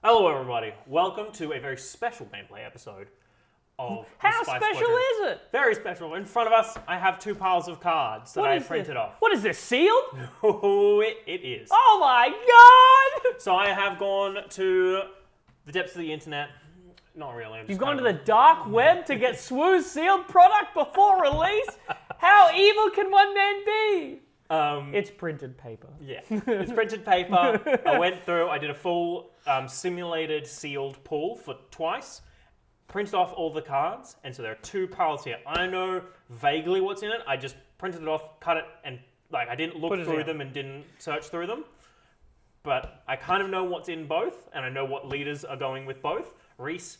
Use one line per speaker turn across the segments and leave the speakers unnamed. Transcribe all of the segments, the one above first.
Hello everybody, welcome to a very special gameplay episode of
How
the Spice
special
Squadron.
is it?
Very special. In front of us, I have two piles of cards that I printed off.
What is this, sealed?
Oh, it is.
Oh my god!
So I have gone to the depths of the internet. Not really.
You've gone to the dark web to get Swoo's sealed product before release? How evil can one man be? It's printed paper.
Yeah, it's printed paper. I went through, I did a full simulated sealed pull for twice, printed off all the cards, and so there are two piles here. I know vaguely what's in it. I just printed it off, cut it, and I didn't look through them and didn't search through them. But I kind of know what's in both, and I know what leaders are going with both. Reese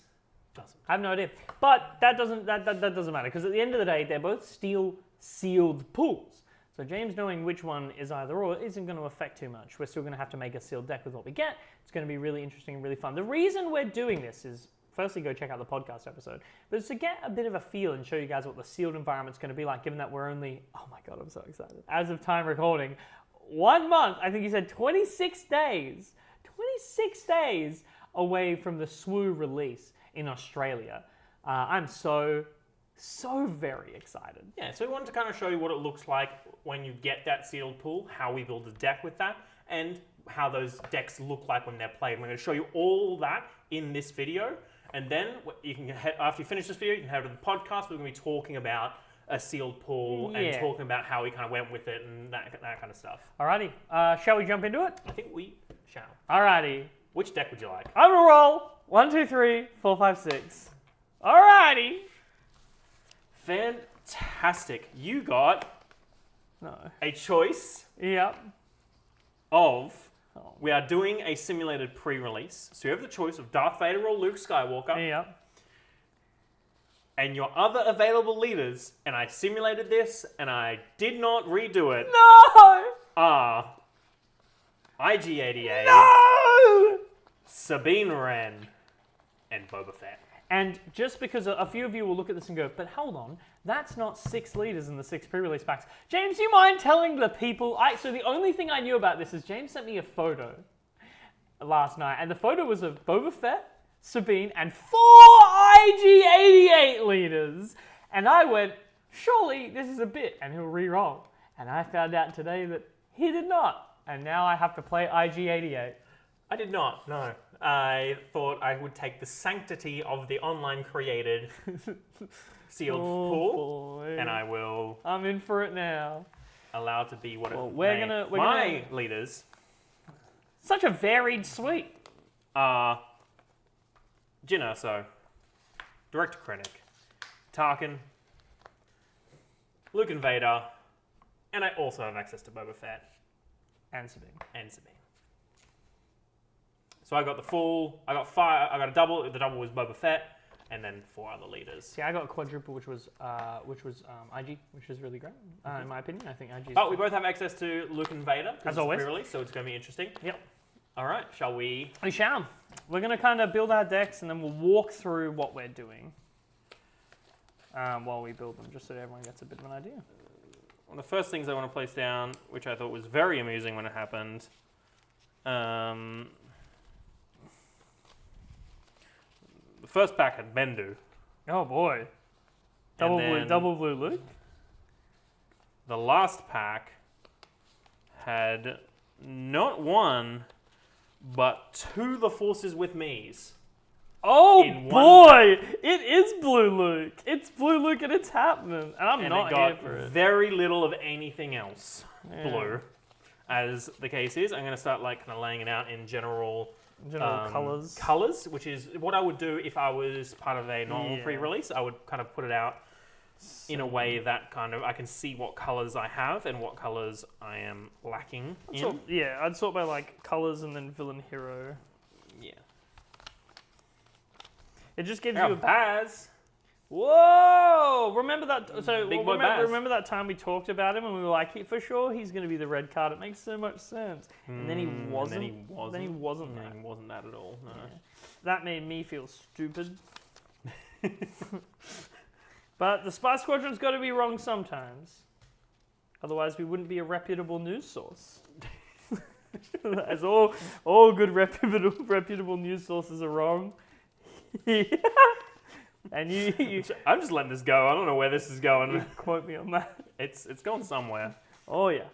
doesn't.
I have no idea. But that doesn't matter, because at the end of the day, they're both steel sealed pools. So James knowing which one is either or isn't going to affect too much. We're still going to have to make a sealed deck with what we get. It's going to be really interesting and really fun. The reason we're doing this is, firstly, go check out the podcast episode, but it's to get a bit of a feel and show you guys what the sealed environment's going to be like, given that we're only, oh my god, I'm so excited. As of time recording, 1 month, I think you said 26 days away from the SWU release in Australia. I'm so very excited.
Yeah, so we wanted to kind of show you what it looks like when you get that sealed pool, how we build a deck with that, and how those decks look like when they're played. We're going to show you all that in this video, and then you can after you finish this video, you can head to the podcast. We're going to be talking about a sealed pool and talking about how we kind of went with it and that kind of stuff.
Alrighty, shall we jump into it?
I think we shall.
Alrighty.
Which deck would you like?
I'm gonna roll 1, 2, 3, 4, 5, 6. Alrighty.
Fantastic. You got a choice
Yep.
of, we are doing a simulated pre-release, so you have the choice of Darth Vader or Luke Skywalker,
Yep.
and your other available leaders, and I simulated this, and I did not redo it,
No!
are IG-88,
No!
Sabine Wren, and Boba Fett.
And just because a few of you will look at this and go, but hold on, that's not 6 leaders in the 6 pre-release packs. James, do you mind telling the people? So the only thing I knew about this is James sent me a photo last night, and the photo was of Boba Fett, Sabine, and 4 IG-88 leaders. And I went, surely this is a bit, and he'll re-roll. And I found out today that he did not. And now I have to play IG-88.
I did not, no. I thought I would take the sanctity of the online created sealed pool, and I will.
I'm in for it now.
Allow it to be what it
we're
may.
gonna
My leaders.
Such a varied suite.
Are Jyn Erso, Director Krennic, Tarkin, Luke and Vader, and I also have access to Boba Fett
And Sabine.
So I got the full. I got 5. I got a double. The double was Boba Fett, and then 4 other leaders.
See, I got a quadruple, which was IG, which is really great. In my opinion, I think IG.
We both have access to Luke and Vader
as always,
pre-release, so it's going to be interesting.
Yep.
All right, shall we?
We shall. We're going to kind of build our decks, and then we'll walk through what we're doing while we build them, just so everyone gets a bit of an idea.
One of the first things I want to place down, which I thought was very amusing when it happened. The first pack had Bendu.
Oh boy. Double blue Luke.
The last pack had not 1, but 2 The Forces with Me's.
Oh boy! It is blue Luke. It's blue Luke and it's happening. And I'm not here for it.
Very little of anything else blue, as the case is. I'm going to start kind of laying it out in general
colours.
Colours, which is what I would do if I was part of a normal pre-release. I would kind of put it out in a way that kind of I can see what colours I have and what colours I am lacking in.
I'd sort by colours and then villain hero.
Yeah.
It just gives you a
Baz.
Whoa! Remember that? So
Big boy Baz.
remember that time we talked about him and we were like, for sure he's going to be the red card. It makes so much sense. And then he wasn't. Then he wasn't that.
He wasn't that at all. No.
Yeah. That made me feel stupid. But the Spice Squadron's got to be wrong sometimes. Otherwise, we wouldn't be a reputable news source. As all good reputable news sources are wrong. And you
I'm just letting this go. I don't know where this is going.
quote me on that.
It's going somewhere.
Oh yeah.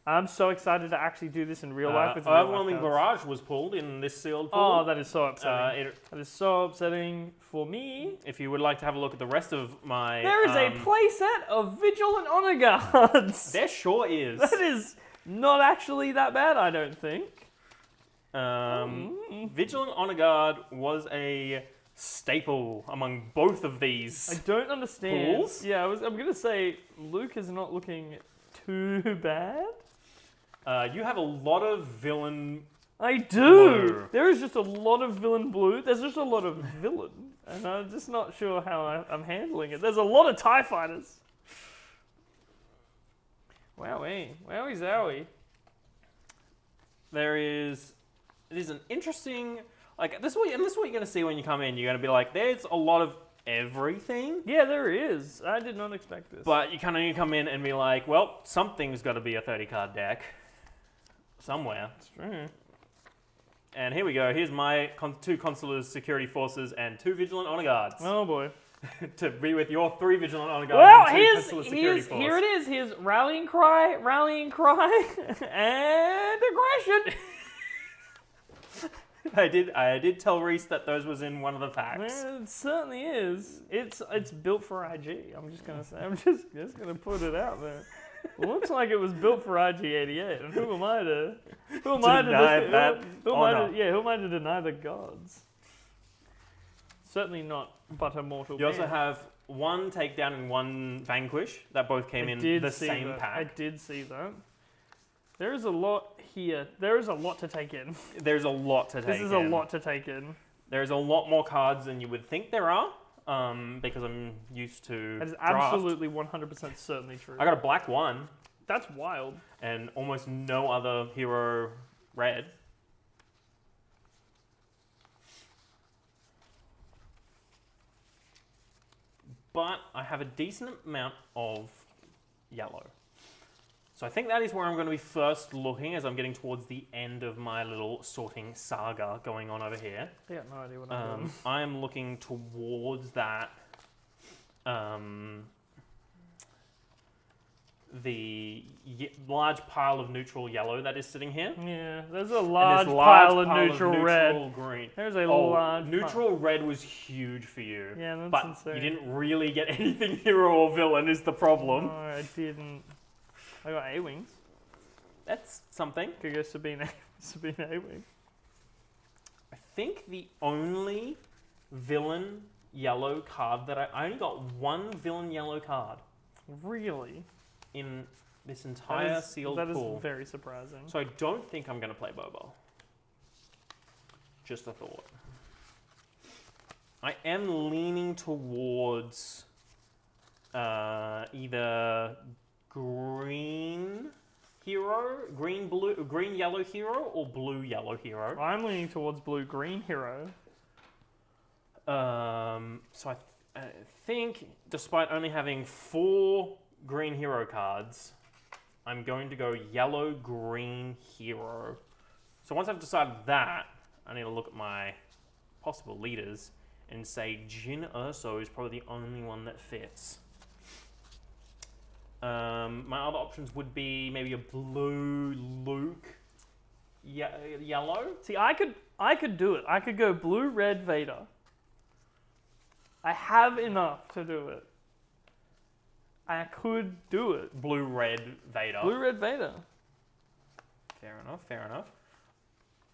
I'm so excited to actually do this in real life. With real life
Overwhelming
cards.
barrage was pulled in this sealed pool.
Oh, that is so upsetting. That is so upsetting for me.
If you would like to have a look at the rest of my...
There is a playset of Vigilant Honor Guards.
There sure is.
That is not actually that bad, I don't think.
Vigilant Honor Guard was a staple among both of these.
I don't understand.
Pools?
Yeah, I'm going to say Luke is not looking too bad.
You have a lot of villain...
I do.
Blue.
There is just a lot of villain blue. There's just a lot of villain. And I'm just not sure how I'm handling it. There's a lot of TIE fighters. Wowie. Wowie zowie.
It is an interesting... Like, this is what you're going to see when you come in. You're going to be like, there's a lot of everything.
Yeah, there is. I did not expect this.
But you kind of come in and be like, well, something's got to be a 30-card deck. Somewhere.
That's true.
And here we go. Here's my 2 Consular Security Forces and 2 Vigilant Honor Guards.
Oh boy.
To be with your 3 Vigilant Honor Guards
Well,
and 2 Consular Security Forces.
here it is. Here's Rallying Cry, and Aggression.
I did tell Reese that those was in one of the packs.
Yeah, it certainly is. It's built for IG. I'm just gonna say. I'm just gonna put it out there. It looks like it was built for IG-88. And who am I to
Deny that honor.
who am I to deny the gods? Certainly not but a mortal
You
man.
also have 1 Takedown and 1 Vanquish that both came in the same pack.
I did see that. There is a lot here. There is a lot to take in.
There's a lot to take in.
This is a lot to take in.
There's a lot more cards than you would think there are, because I'm used to
That is
draft.
absolutely 100% certainly true.
I got a black 1
That's wild.
and almost no other hero red. But I have a decent amount of yellow. So I think that is where I'm going to be first looking as I'm getting towards the end of my little sorting saga going on over here.
I got no idea what I'm doing.
I am looking towards that, the large pile of neutral yellow that is sitting here.
Yeah, there's a
And
large
this
pile of neutral red.
green.
There's a large
neutral red was huge for you.
Yeah, that's
but
insane.
you didn't really get anything hero or villain is the problem.
No, I didn't. I got A-Wings.
That's something.
Could go Sabine A-Wing.
I think the only villain yellow card that I only got 1 villain yellow card
Really?
in this entire sealed
That
pool.
is very surprising.
So I don't think I'm going to play Bobo. Just a thought. I am leaning towards either green yellow hero, or blue yellow hero.
I'm leaning towards blue-green hero.
So I think, despite only having 4 green hero cards, I'm going to go yellow-green hero. So once I've decided that, I need to look at my possible leaders and say Jin Urso is probably the only one that fits. My other options would be maybe a blue Luke, yellow.
See, I could do it. I could go blue-red Vader. I have enough to do it. I could do it.
Blue-red Vader.
Blue-red Vader.
Fair enough, fair enough.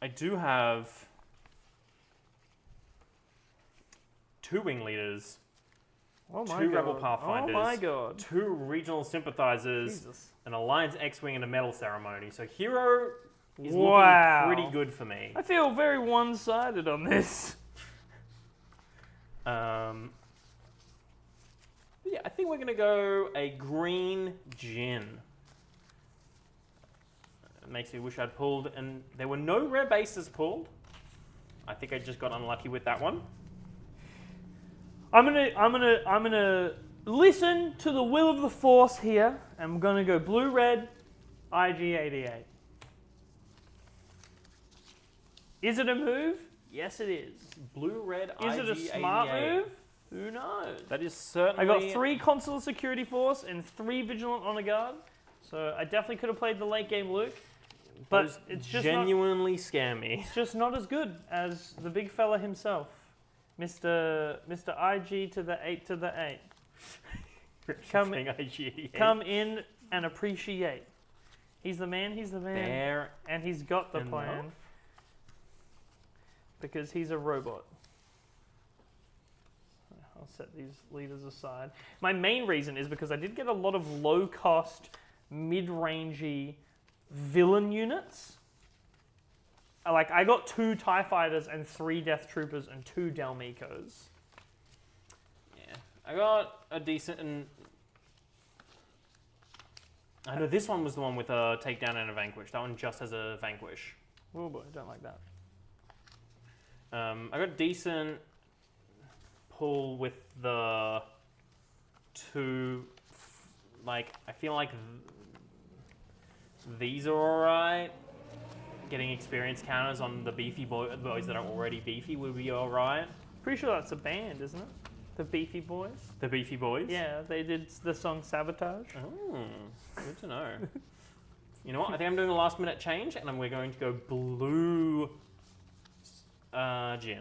I do have 2 wing leaders,
Oh my
2
god.
Rebel Pathfinders,
Oh my god.
2 regional sympathizers,
Jesus.
an Alliance X-Wing, and a medal ceremony. So hero is
Wow.
looking pretty good for me.
I feel very one-sided on this.
Yeah, I think we're going to go a green Jin. It makes me wish I'd pulled, and there were no rare bases pulled. I think I just got unlucky with that one.
I'm gonna listen to the will of the Force here. I'm gonna go blue-red IG-88. Is it a move? Yes, it is.
Blue-red
Is it a smart move? Who knows?
That is certainly...
I got 3 Consular Security Force and 3 Vigilant Honor Guard. So I definitely could have played the late game Luke. But it's just
genuinely scammy.
It's just not as good as the big fella himself. Mr. IG to the 8 to the 8. Come in and appreciate. He's the man,
Fair
and he's got the
enough.
plan. Because he's a robot. I'll set these leaders aside. My main reason is because I did get a lot of low-cost, mid-rangey villain units. Like, I got 2 TIE Fighters and 3 Death Troopers and 2 Dalmicos.
Yeah. I got a decent... I know this one was the one with a takedown and a vanquish. That one just has a vanquish.
Oh boy, I don't like that.
I got a decent pull with the 2... Like, I feel like these are alright. Getting experience counters on the beefy boys that are already beefy would be alright.
Pretty sure that's a band, isn't it? The Beefy Boys.
The Beefy Boys?
Yeah, they did the song Sabotage.
Oh, good to know. You know what? I think I'm doing a last minute change and we're going to go blue gin.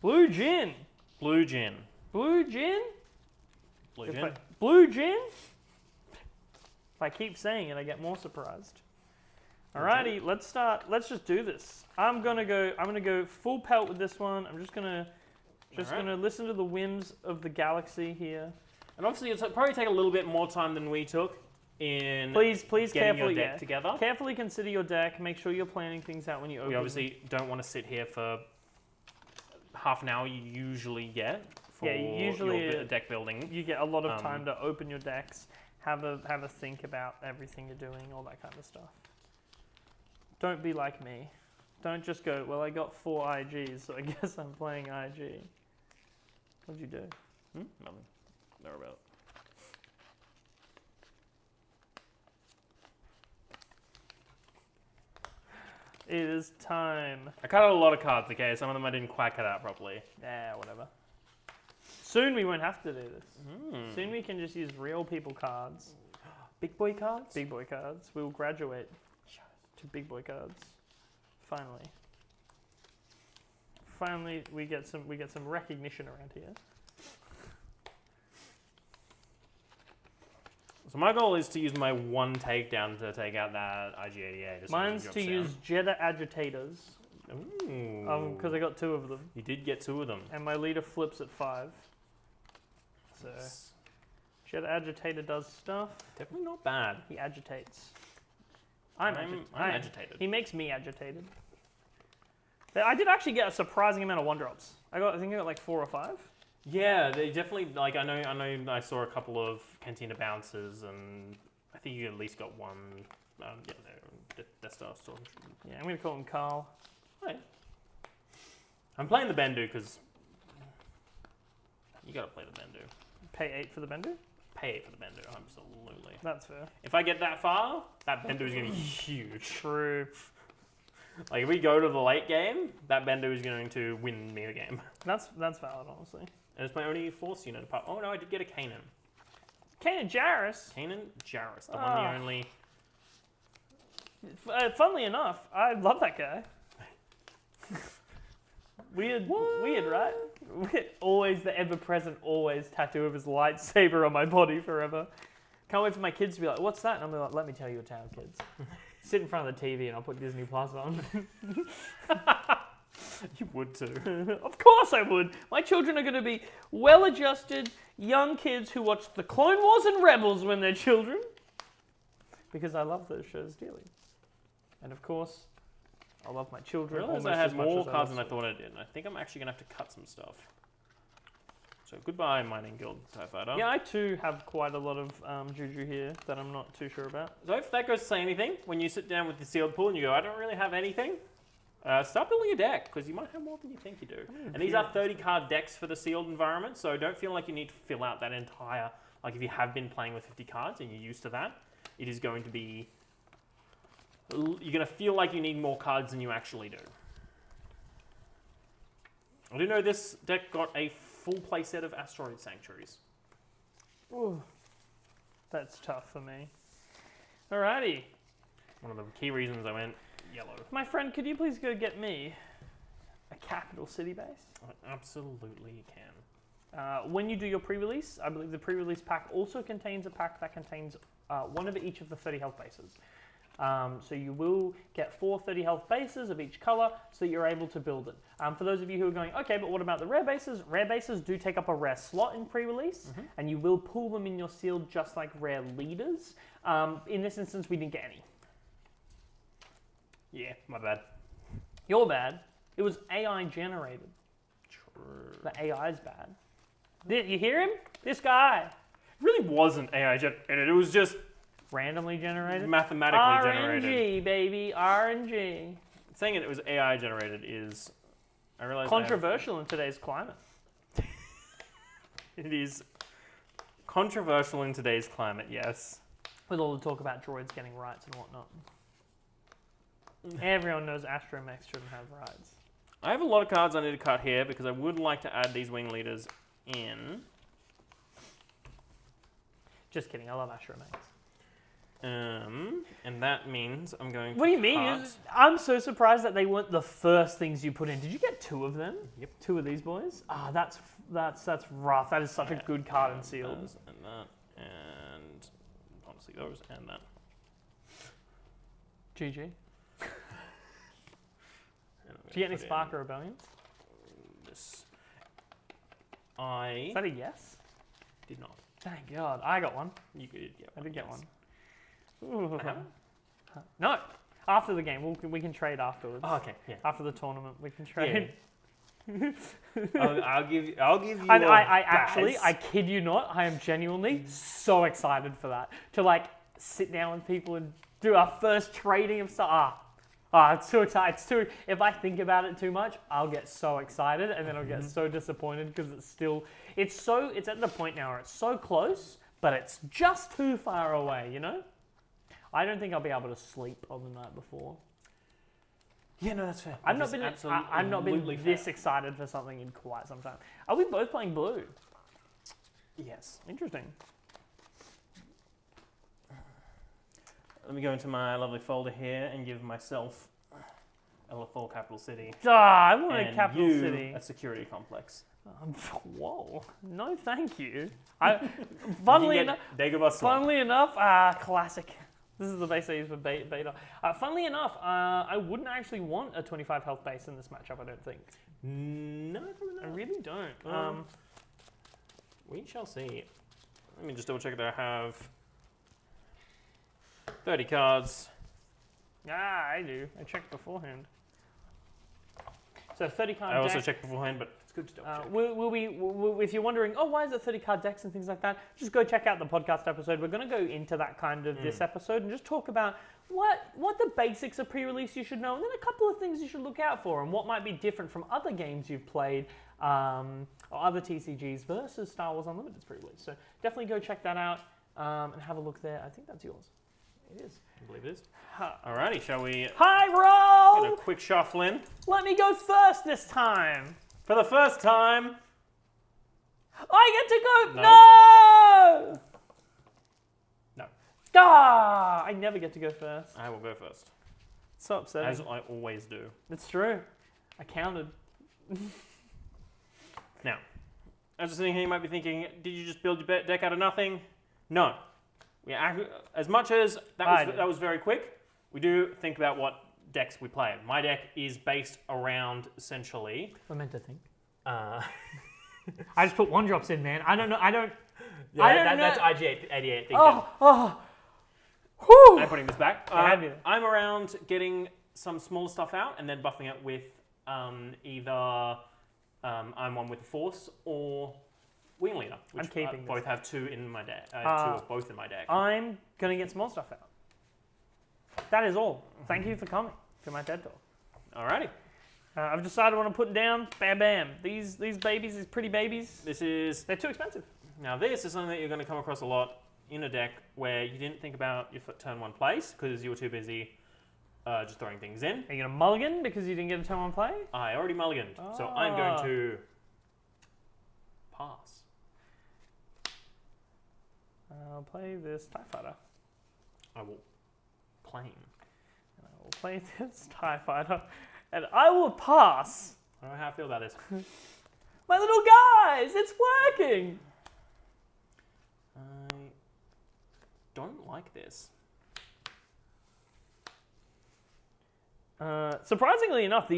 Blue gin.
Blue gin.
Blue gin?
Blue gin.
Blue gin? If I keep saying it, I get more surprised. Alrighty, let's start. Let's just do this. I'm gonna go full pelt with this one. I'm just gonna listen to the whims of the galaxy here.
And obviously, it'll probably take a little bit more time than we took in
please
getting
carefully
your deck together.
Carefully consider your deck. Make sure you're planning things out when you open.
We obviously don't want to sit here for half an hour. You usually get for your deck building.
You get a lot of time to open your decks, have a think about everything you're doing, all that kind of stuff. Don't be like me. Don't just go, well, I got 4 IGs, so I guess I'm playing IG. What'd you do?
Nothing. Thereabout.
It is time.
I cut out a lot of cards, okay? Some of them I didn't quite cut out properly.
Yeah, whatever. Soon we won't have to do this. Soon we can just use real people cards.
Big boy cards?
Big boy cards. We'll graduate to big boy cards. Finally. Finally, we get some recognition around here.
So my goal is to use my 1 takedown to take out that IG-88.
Mine's to use Jeddah agitators.
Ooh.
Because I got 2 of them.
You did get 2 of them.
And my leader flips at 5. So Jeddah agitator does stuff.
Definitely not bad.
He agitates. I'm
agitated.
He makes me agitated. I did actually get a surprising amount of 1-drops. I think I got like 4 or 5.
Yeah, they definitely, like, I saw a couple of Cantina bounces, and I think you at least got 1, Death Star Storm.
Yeah, I'm going to call him Carl.
Right. I'm playing the Bendu, because you got to play the Bendu.
Pay 8 for the Bendu?
Pay 8 for the Bendu, absolutely.
That's fair.
If I get that far, that Bendu is going to be huge.
True.
Like, if we go to the late game, that Bendu is going to win me the game.
That's valid, honestly.
And it's my only Force unit apart. Oh no, I did get a Kanan.
Kanan Jarrus?
Kanan Jarrus, the one, the only...
Funnily enough, I love that guy. Weird, right? Always the ever-present, always tattoo of his lightsaber on my body forever. Can't wait for my kids to be like, what's that? And I'll be like, let me tell you a tale, kids. Sit in front of the TV and I'll put Disney Plus on.
You would too.
Of course I would. My children are going to be well-adjusted young kids who watch the Clone Wars and Rebels when they're children. Because I love those shows dearly. And of course, I love my children.
I realized I had more cards than I thought I did. And I think I'm actually going to have to cut some stuff. So goodbye, Mining Guild TIE Fighter.
Yeah, I too have quite a lot of Juju here that I'm not too sure about.
So if that goes to say anything, when you sit down with the sealed pool and you go, I don't really have anything, start building a deck, because you might have more than you think you do. And these are 30-card decks for the sealed environment, so don't feel like you need to fill out that entire... Like, if you have been playing with 50 cards and you're used to that, it is going to be... You're going to feel like you need more cards than you actually do. I do know this deck got a full playset of Asteroid Sanctuaries.
Ooh, that's tough for me. Alrighty.
One of the key reasons I went yellow.
My friend, could you please go get me a capital city base?
I absolutely can.
When you do your pre-release, I believe the pre-release pack also contains a pack that contains one of each of the 30 health bases. So you will get 4 30 health bases of each color so that you're able to build it. For those of you who are going, okay, but what about the rare bases? Rare bases do take up a rare slot in pre-release, and you will pull them in your sealed just like rare leaders. In this instance, we didn't get any.
Yeah, my bad.
Your bad. It was AI generated.
True.
The AI is bad. You hear him? This guy.
It really wasn't AI generated. It was just
Randomly generated?
mathematically generated.
RNG, baby. RNG.
Saying it was AI generated is, I realize,
Controversial in today's climate.
it is controversial in today's climate. Yes.
With all the talk about droids getting rights and whatnot. Everyone knows Astromech shouldn't have rights.
I have a lot of cards I need to cut here because I would like to add these wing leaders in.
Just kidding. I love Astromechs.
And that means I'm going to
What do you mean?
cut-
I'm so surprised that they weren't the first things you put in. Did you get 2 of them?
Yep.
2 of these boys? Ah, that's rough. That is such a good card in sealed.
Those and that, and honestly those and that.
GG.
And I'm
Did you get any
gonna put
Spark
in
or Rebellion?
This.
Is
I
that a yes?
did not.
Thank God. I got one.
You did get
I did get
yes.
one. Ooh.
I haven't?
No. After the game. We can trade afterwards.
Oh, okay. Yeah.
After the tournament, we can trade.
I'll give you.
I kid you not, I am genuinely so excited for that. To like sit down with people and do our first trading of stuff. It's too exciting. If I think about it too much, I'll get so excited and then I'll get so disappointed because it's at the point now where it's so close, but it's just too far away, you know? I don't think I'll be able to sleep on the night before.
Yeah, no, that's fair.
I've not been this excited for something in quite some time. Are we both playing blue?
Yes.
Interesting.
Let me go into my lovely folder here and give myself a LFO capital city.
I want a
and
capital
you
city.
a security complex.
Whoa. No, thank you. Funnily enough, classic. This is the base I use for beta. Funnily enough, I wouldn't actually want a 25 health base in this matchup, I don't think.
No, probably
I
not.
really don't.
We shall see. Let me just double check that I have 30 cards.
I do. I checked beforehand. So 30 card
I also
deck.
checked beforehand, but it's good to double check.
If you're wondering, why is it 30 card decks and things like that, just go check out the podcast episode. We're going to go into that kind of this episode and just talk about what the basics of pre-release you should know, and then a couple of things you should look out for, and what might be different from other games you've played, or other TCGs versus Star Wars Unlimited's pre-release. So definitely go check that out and have a look there. I think that's yours. It is.
I believe it is. Alrighty, shall we
Hi,
get a
roll!
quick shuffle in?
Let me go first this time.
For the first time,
I get to go. No!
no,
I never get to go first.
I will go first,
So upsetting.
as I always do.
It's true. I counted.
Now, as you're sitting here, you might be thinking, did you just build your deck out of nothing? No. As much as that was very quick, we do think about what decks we play. My deck is based around, essentially...
We're meant to think.
Uh,
I just put 1-drops in, man. I don't know.
That's IG88 thinking.
Whew.
I'm putting this back. I'm around getting some smaller stuff out and then buffing it with either I'm one with the Force or Wing Leader, which
I'm keeping
both
this.
have 2 in my deck. 2 or both in my deck.
I'm going to get small stuff out. That is all. Thank you for coming to my TED Talk.
Alrighty.
I've decided what I'm putting down. Bam, bam. These babies, these pretty babies, they're too expensive.
Now this is something that you're going to come across a lot in a deck where you didn't think about your turn 1 place because you were too busy Just throwing things in.
Are you going to mulligan because you didn't get a turn one play?
I already mulliganed, so I'm going to pass.
I'll play this TIE Fighter.
I will claim.
And I will play this TIE Fighter. And I will pass.
I don't know how I feel about this.
My little guys, it's working.
I don't like this.
Surprisingly enough,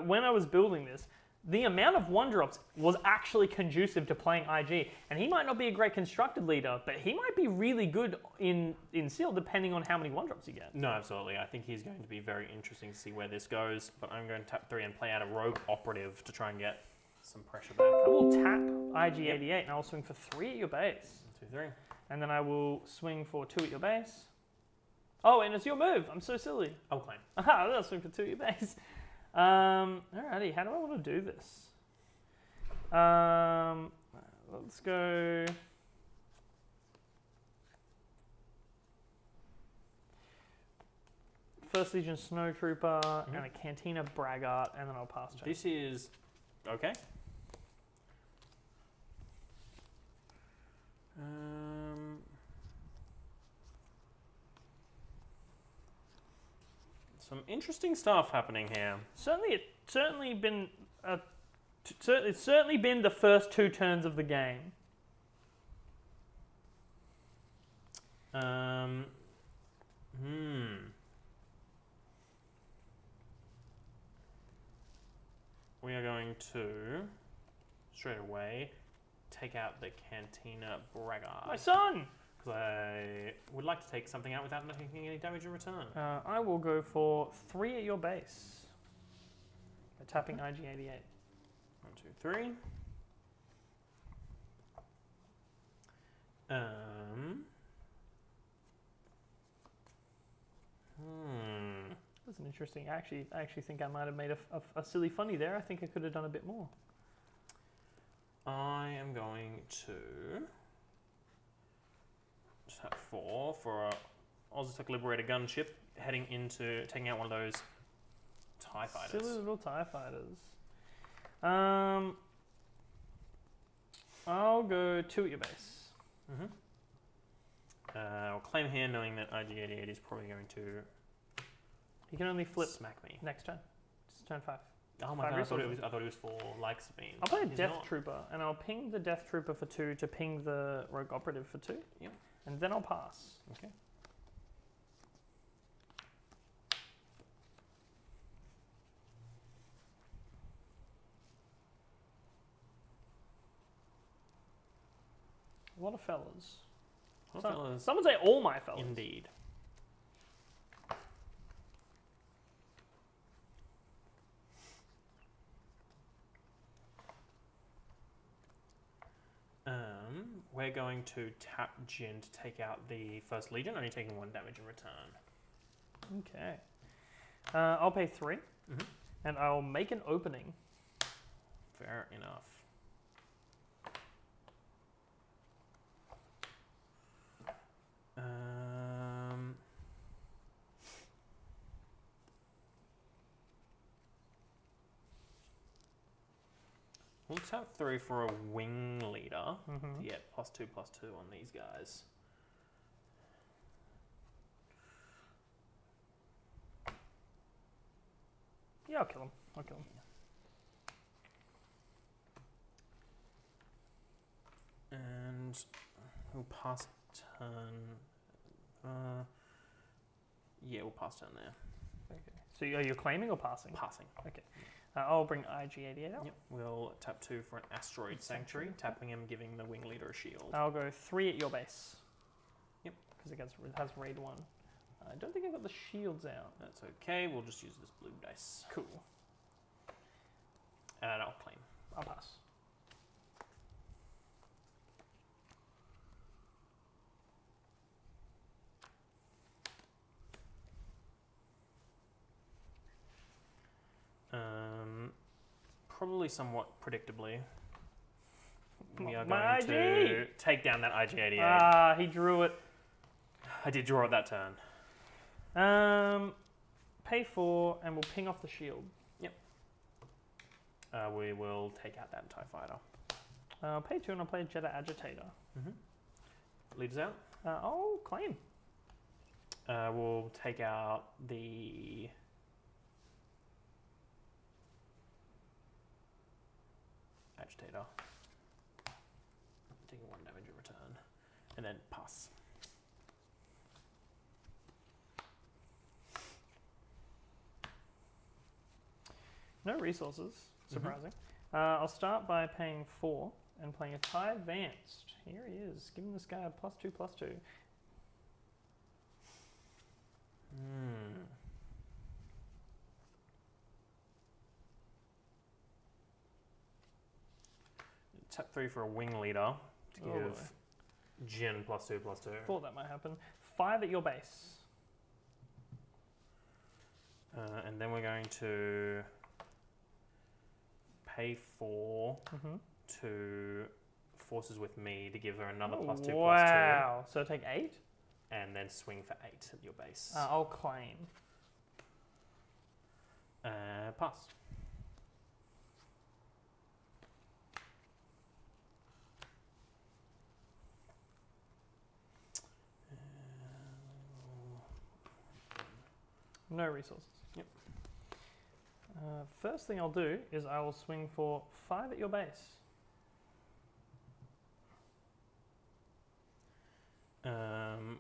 when I was building this, the amount of one drops was actually conducive to playing IG. And he might not be a great constructed leader, but he might be really good in seal depending on how many one drops you get.
No, absolutely. I think he's going to be very interesting to see where this goes. But I'm going to tap 3 and play out a rogue operative to try and get some pressure back.
I will tap IG88 and I will swing for 3 at your base.
2, 3.
And then I will swing for 2 at your base. Oh, and it's your move. I'm so silly.
I'll claim.
Aha, I'll swing for 2 at your base. Alrighty, how do I want to do this? Let's go. First Legion Snowtrooper and a Cantina Braggart, and then I'll pass turn.
This is okay. Some interesting stuff happening here.
It's certainly been the first 2 turns of the game.
We are going to straight away take out the Cantina Braggart.
My son!
Because I would like to take something out without taking any damage in return.
I will go for 3 at your base. By tapping IG88.
1, 2, 3.
That's an interesting. I actually think I might have made a silly funny there. I think I could have done a bit more.
I am going to tap 4 for a Oztec Liberator gunship heading into taking out one of those TIE fighters.
Silly little TIE fighters. I'll go 2 at your base.
I'll claim here knowing that IG88 is probably going to
You can only flip
smack me.
next turn. It's turn 5.
Oh my god, I thought it was for like speed.
I'll play a Death Trooper, and I'll ping the Death Trooper for 2 to ping the Rogue Operative for 2.
Yep.
And then I'll pass.
Okay.
A lot of fellas.
Fellas.
Some would say all my fellas.
Indeed. We're going to tap Jin to take out the First Legion, only taking 1 damage in return.
Okay. I'll pay 3, and I'll make an opening.
Fair enough. We'll tap 3 for a wing leader to get +2/+2 on these guys.
Yeah, I'll kill him.
And we'll pass turn. Yeah, we'll pass turn there.
Okay. So are you claiming or passing?
Passing.
Okay. I'll bring IG88 out.
Yep. We'll tap 2 for an Asteroid Sanctuary, tapping him, giving the wing leader a shield.
I'll go 3 at your base.
Yep.
Because it has raid 1. I don't think I've got the shields out.
That's okay. We'll just use this blue dice.
Cool.
And I'll claim.
I'll pass.
Probably somewhat predictably, we are
My
going to take down that IG88.
Ah, he drew it.
I did draw it that turn.
Pay 4, and we'll ping off the shield.
We will take out that TIE fighter.
Pay 2, and I'll play Jedi Agitator.
Leaders out.
I'll claim.
We'll take out the agitator. Taking 1 damage in return. And then pass.
No resources, surprising. I'll start by paying 4 and playing a TIE Advanced. Here he is, giving this guy a +2/+2.
Tap 3 for a wing leader to give Jin +2/+2.
Thought that might happen. 5 at your base.
And then we're going to pay 4 to forces with me to give her another +2/+2.
Wow. So take 8?
And then swing for 8 at your base.
I'll claim.
Pass.
No resources.
Yep.
First thing I'll do is I will swing for 5 at your base.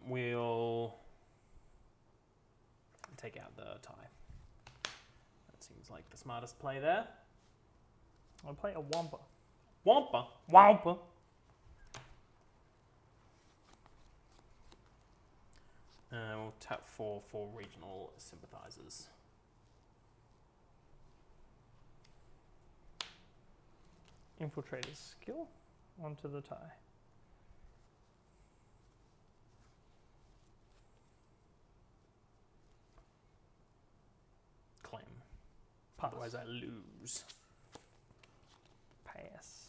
We'll take out the tie. That seems like the smartest play there.
I'll play a Wampa.
Wampa.
Wampa.
We'll tap 4 for regional sympathizers.
Infiltrator's skill onto the tie.
Claim.
Pass.
Otherwise I lose.
Pass.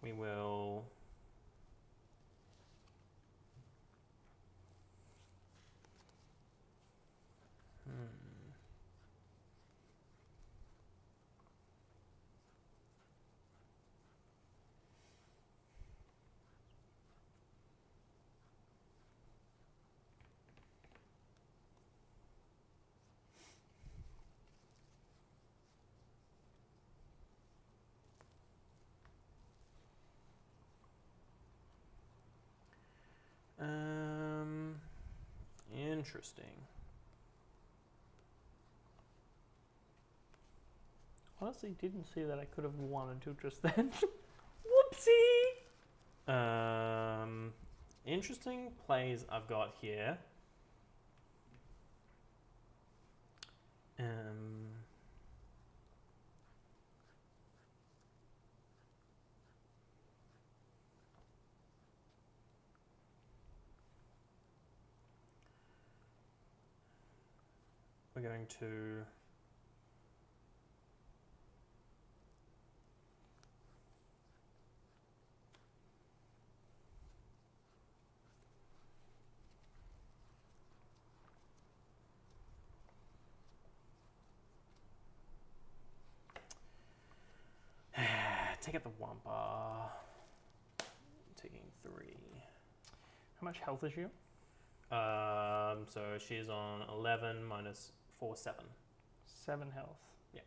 We will interesting.
Honestly, didn't see that I could have wanted to just then. Whoopsie!
Interesting plays I've got here. We're going to take out the Wampa. Taking 3.
How much health is you?
So she's on 11 minus 4, 7.
7 health.
Yeah.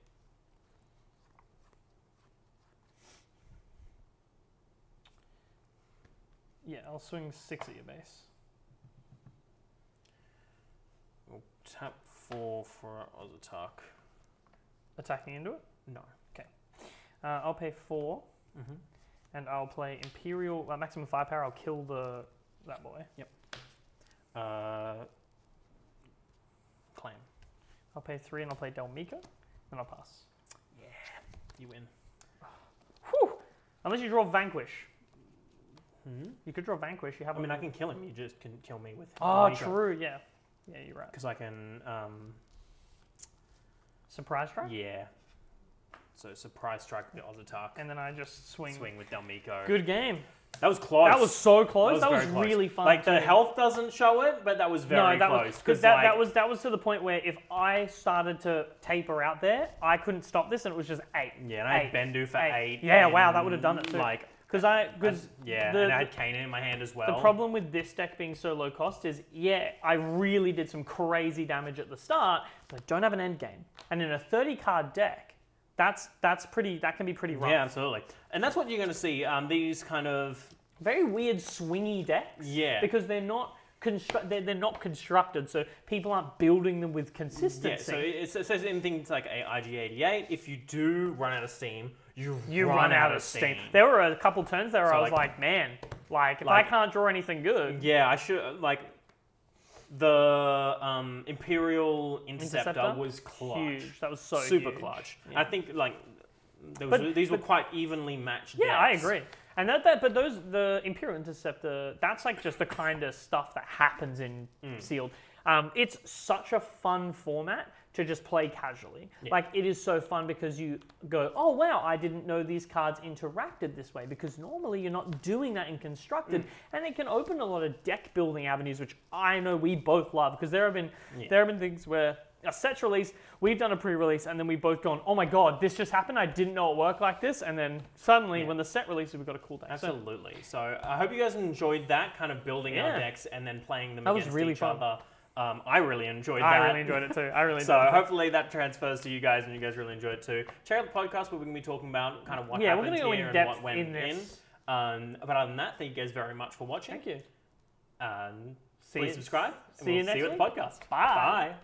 Yeah, I'll swing 6 at your base.
We'll tap 4 for Oz attack.
Attacking into it?
No.
I'll pay 4, and I'll play Imperial, maximum firepower. I'll kill that boy.
Yep. Claim.
I'll pay 3, and I'll play Delmika, and I'll pass.
Yeah, you win.
Whew! Unless you draw Vanquish. You could draw Vanquish. You have.
I mean, I can kill him. You just can kill me with.
Oh, true. Yeah. Yeah, you're right.
Because I can.
Surprise strike.
Yeah. So surprise strike with the Oz attack.
And then I just swing
with Delmico.
Good game.
That was close.
That was so close. That was
very close.
really fun.
Like the health doesn't show it, but that was very close.
Because that was to the point where if I started to taper out there, I couldn't stop this, and it was just 8.
Yeah, and I had Bendu for 8.
Yeah, wow, that would have done it too.
Like
and
I had Kanan in my hand as well.
The problem with this deck being so low cost is, I really did some crazy damage at the start, but I don't have an end game. And in a 30 card deck, that can be pretty rough.
Yeah, absolutely. And that's what you're going to see. These kind of
very weird swingy decks.
Yeah.
Because they're not constructed, so people aren't building them with consistency.
Yeah, so it says in things like IG88, if you do run out of steam, you
run out of steam. There were a couple turns there where I was like, man, if I can't draw anything good.
Yeah, I should, the Imperial Interceptor was clutch.
Huge. That was so
super
huge.
clutch.
Yeah.
I think these were quite evenly matched.
Yeah,
decks.
I agree. And the Imperial Interceptor, that's like just the kind of stuff that happens in Sealed. It's such a fun format to just play casually.
Yeah.
Like, it is so fun because you go, oh wow, I didn't know these cards interacted this way, because normally you're not doing that in Constructed, and it can open a lot of deck building avenues, which I know we both love, because there have been things where a set's released, we've done a pre-release, and then we've both gone, oh my god, this just happened, I didn't know it worked like this, and then suddenly when the set releases, we've got a cool deck.
Absolutely. So I hope you guys enjoyed that, kind of building our decks and then playing them against
really
each
fun.
other. I really enjoyed that.
I really enjoyed it too.
So hopefully that transfers to you guys, and you guys really enjoyed it too. Check out the podcast where we're going to be talking about kind of what happened
we're gonna
here
go in
and what
depth
went
in this.
But other than that, thank you guys very much for watching.
Thank you.
Please subscribe.
See you next
see you at
week.
the podcast.
Bye.
Bye.